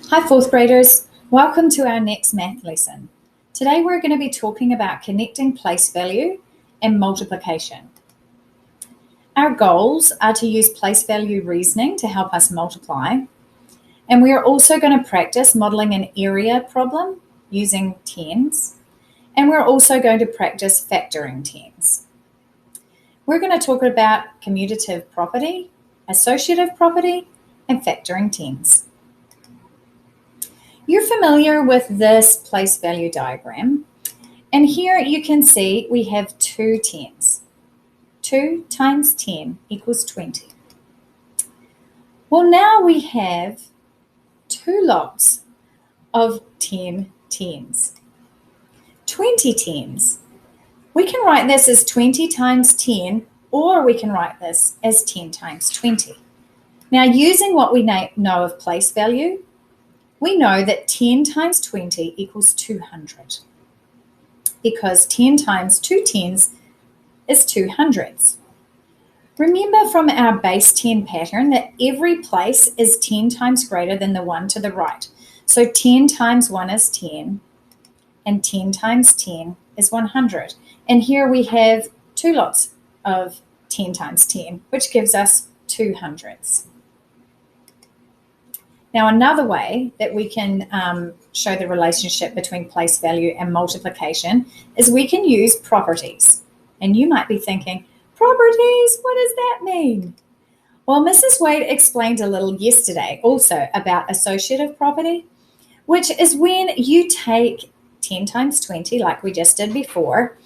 Hi fourth graders, welcome to our next math lesson. Today we're going to be talking about connecting place value and multiplication. Our goals are to use place value reasoning to help us multiply, and we are also going to practice modeling an area problem using tens, and we're also going to practice factoring tens. We're going to talk about commutative property, associative property, and factoring tens. You're familiar with this place value diagram, and here you can see we have two tens. 2 times 10 equals 20. Well, now we have two lots of 10 tens. 20 tens. We can write this as 20 times 10, or we can write this as 10 times 20. Now, using what we know of place value, we know that 10 times 20 equals 200, because 10 times 2 tens is 200s. Remember from our base 10 pattern that every place is 10 times greater than the one to the right. So 10 times 1 is 10, and 10 times 10 is 100. And here we have two lots of 10 times 10, which gives us 200s. Now, another way that we can show the relationship between place value and multiplication is we can use properties. And you might be thinking, properties, what does that mean? Well, Mrs. Wade explained a little yesterday also about associative property, which is when you take 10 times 20, like we just did before,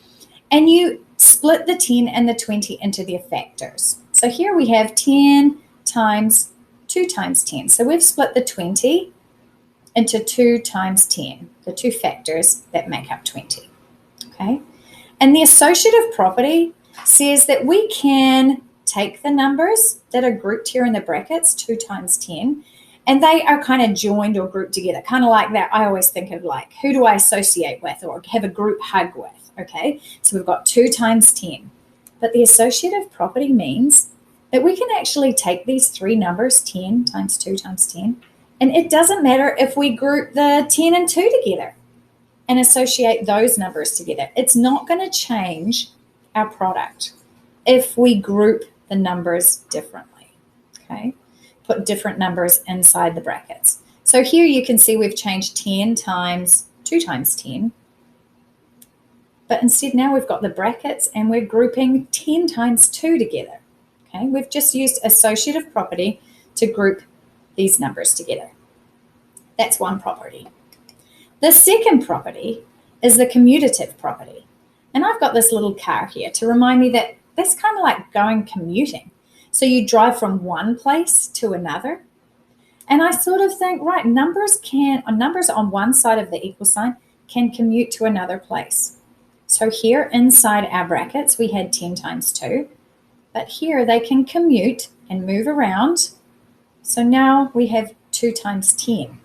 and you split the 10 and the 20 into their factors. So here we have 10 times 2 times 10. So we've split the 20 into 2 times 10, the two factors that make up 20. Okay? And the associative property says that we can take the numbers that are grouped here in the brackets, 2 times 10, and they are kind of joined or grouped together, kind of like that. I always think of like, who do I associate with or have a group hug with? Okay? So we've got 2 times 10. But the associative property means that we can actually take these three numbers, 10 times 2 times 10, and it doesn't matter if we group the 10 and 2 together and associate those numbers together. It's not going to change our product if we group the numbers differently, okay? Put different numbers inside the brackets. So here you can see we've changed 10 times 2 times 10, but instead now we've got the brackets and we're grouping 10 times 2 together. Okay, we've just used associative property to group these numbers together. That's one property. The second property is the commutative property. And I've got this little car here to remind me that that's kind of like going commuting. So you drive from one place to another. And I sort of think, right, numbers on one side of the equal sign can commute to another place. So here inside our brackets, we had 10 times 2. But here they can commute and move around. So now we have 2 times 10.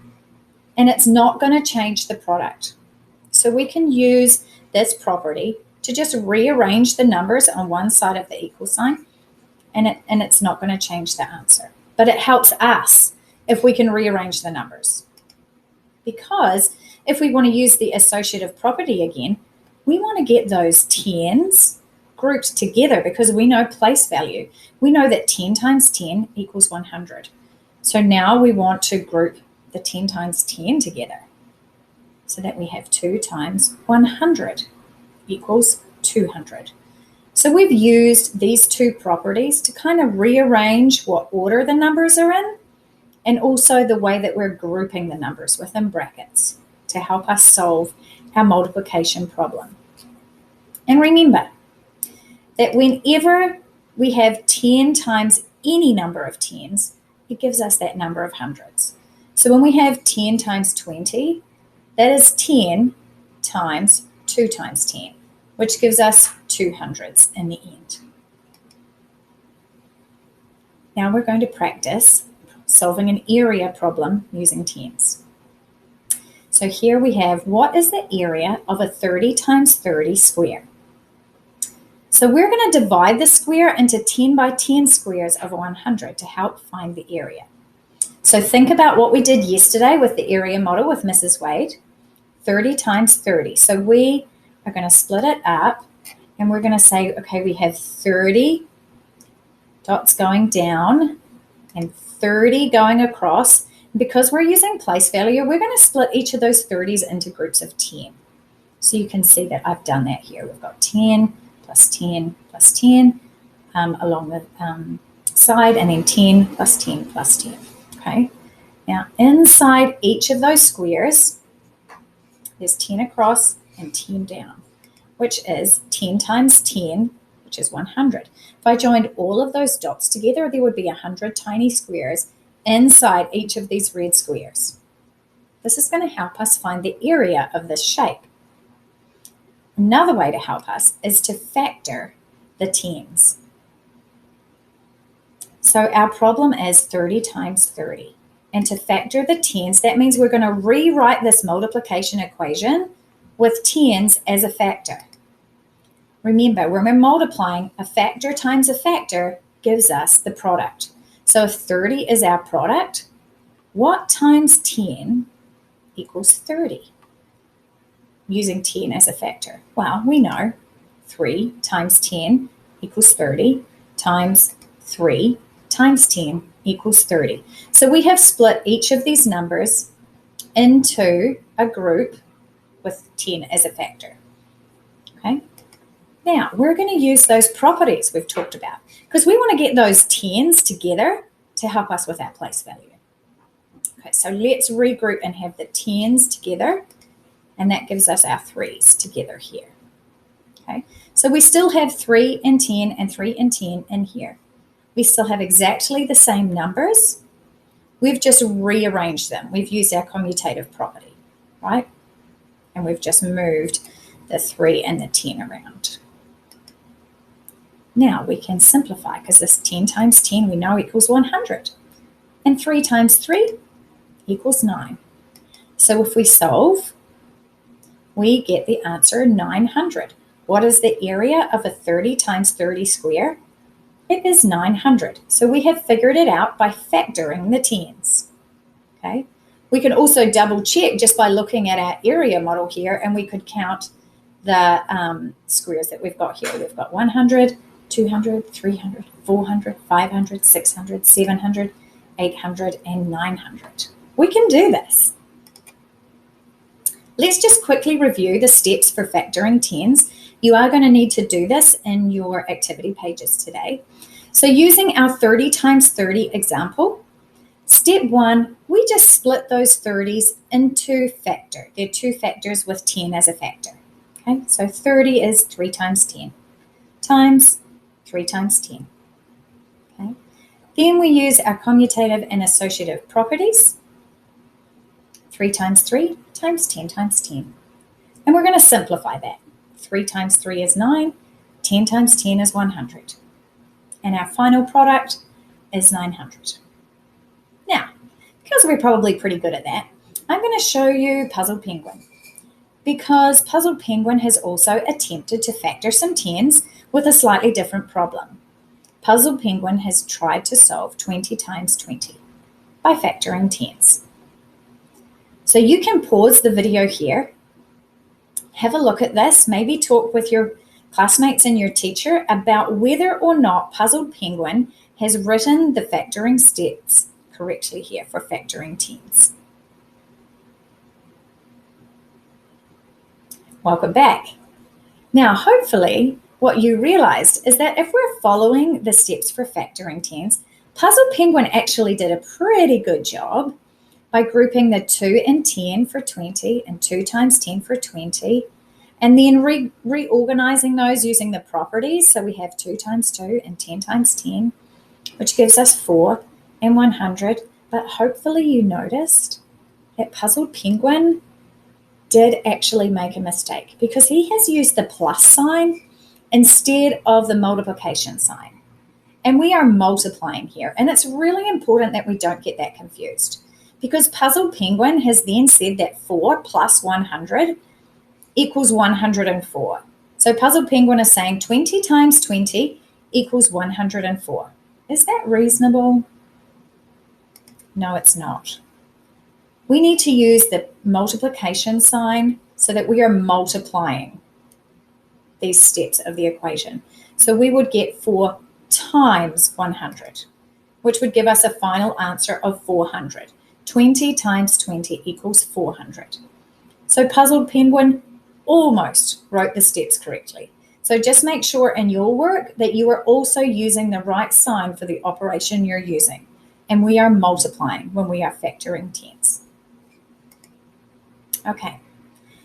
And it's not going to change the product. So we can use this property to just rearrange the numbers on one side of the equal sign. And it's not going to change the answer. But it helps us if we can rearrange the numbers. Because if we want to use the associative property again, we want to get those tens grouped together because we know place value. We know that 10 times 10 equals 100. So now we want to group the 10 times 10 together so that we have 2 times 100 equals 200. So we've used these two properties to kind of rearrange what order the numbers are in and also the way that we're grouping the numbers within brackets to help us solve our multiplication problem. And remember, that whenever we have 10 times any number of tens, it gives us that number of hundreds. So when we have 10 times 20, that is 10 times 2 times 10, which gives us 200s in the end. Now we're going to practice solving an area problem using tens. So here we have, what is the area of a 30 times 30 square? So we're going to divide the square into 10 by 10 squares of 100 to help find the area. So think about what we did yesterday with the area model with Mrs. Wade. 30 times 30. So we are going to split it up and we're going to say, okay, we have 30 dots going down and 30 going across. Because we're using place value, we're going to split each of those 30s into groups of 10. So you can see that I've done that here. We've got 10 plus 10 plus 10 along the side, and then 10 plus 10 plus 10. Okay. Now inside each of those squares, there's 10 across and 10 down, which is 10 times 10, which is 100. If I joined all of those dots together, there would be 100 tiny squares inside each of these red squares. This is going to help us find the area of this shape. Another way to help us is to factor the tens. So our problem is 30 times 30. And to factor the tens, that means we're going to rewrite this multiplication equation with tens as a factor. Remember, when we're multiplying, a factor times a factor gives us the product. So if 30 is our product, what times 10 equals 30? Using 10 as a factor. Well, we know 3 times 10 equals 30 times 3 times 10 equals 30. So we have split each of these numbers into a group with 10 as a factor. Okay. Now we're going to use those properties we've talked about because we want to get those tens together to help us with our place value. Okay, so let's regroup and have the tens together, and that gives us our threes together here. Okay, so we still have 3 and 10 and 3 and 10 in here. We still have exactly the same numbers. We've just rearranged them. We've used our commutative property, right? And we've just moved the 3 and the 10 around. Now we can simplify because this 10 times 10 we know equals 100. And 3 times 3 equals 9. So if we solve, we get the answer 900. What is the area of a 30 times 30 square? It is 900. So we have figured it out by factoring the tens. Okay. We can also double check just by looking at our area model here, and we could count the squares that we've got here. We've got 100, 200, 300, 400, 500, 600, 700, 800, and 900. We can do this. Let's just quickly review the steps for factoring tens. You are going to need to do this in your activity pages today. So using our 30 times 30 example, step 1, we just split those 30s into factor. They're 2 factors with 10 as a factor. Okay, so 30 is 3 times 10 times 3 times 10. Okay, then we use our commutative and associative properties. 3 times 3 times 10 times 10. And we're going to simplify that. 3 times 3 is 9, 10 times 10 is 100. And our final product is 900. Now, because we're probably pretty good at that, I'm going to show you Puzzle Penguin. Because Puzzle Penguin has also attempted to factor some tens with a slightly different problem. Puzzle Penguin has tried to solve 20 times 20 by factoring tens. So you can pause the video here, have a look at this, maybe talk with your classmates and your teacher about whether or not Puzzle Penguin has written the factoring steps correctly here for factoring tens. Welcome back. Now, hopefully what you realized is that if we're following the steps for factoring tens, Puzzle Penguin actually did a pretty good job by grouping the 2 and 10 for 20 and 2 times 10 for 20, and then reorganizing those using the properties. So we have 2 times 2 and 10 times 10, which gives us 4 and 100. But hopefully you noticed that Puzzle Penguin did actually make a mistake because he has used the plus sign instead of the multiplication sign. And we are multiplying here. And it's really important that we don't get that confused, because Puzzle Penguin has then said that 4 plus 100 equals 104. So Puzzle Penguin is saying 20 times 20 equals 104. Is that reasonable? No, it's not. We need to use the multiplication sign so that we are multiplying these steps of the equation. So we would get 4 times 100, which would give us a final answer of 400. 20 times 20 equals 400. So Puzzled Penguin almost wrote the steps correctly. So just make sure in your work that you are also using the right sign for the operation you're using. And we are multiplying when we are factoring tens. Okay.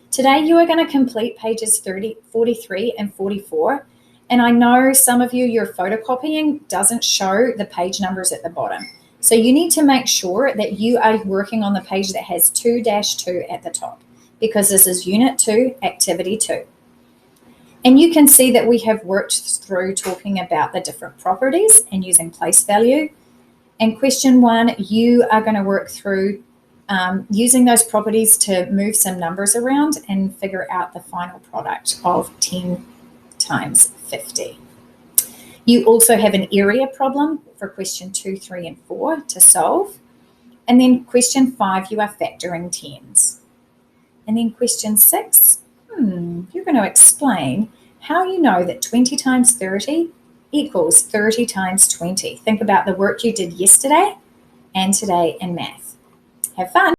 Today you are going to complete pages 43 and 44. And I know some of you, your photocopying doesn't show the page numbers at the bottom. So you need to make sure that you are working on the page that has 2-2 at the top, because this is Unit 2, Activity 2. And you can see that we have worked through talking about the different properties and using place value. And question 1, you are going to work through using those properties to move some numbers around and figure out the final product of 10 times 50. You also have an area problem for question 2, 3, and 4 to solve. And then question 5, you are factoring tens. And then question 6, you're going to explain how you know that 20 times 30 equals 30 times 20. Think about the work you did yesterday and today in math. Have fun.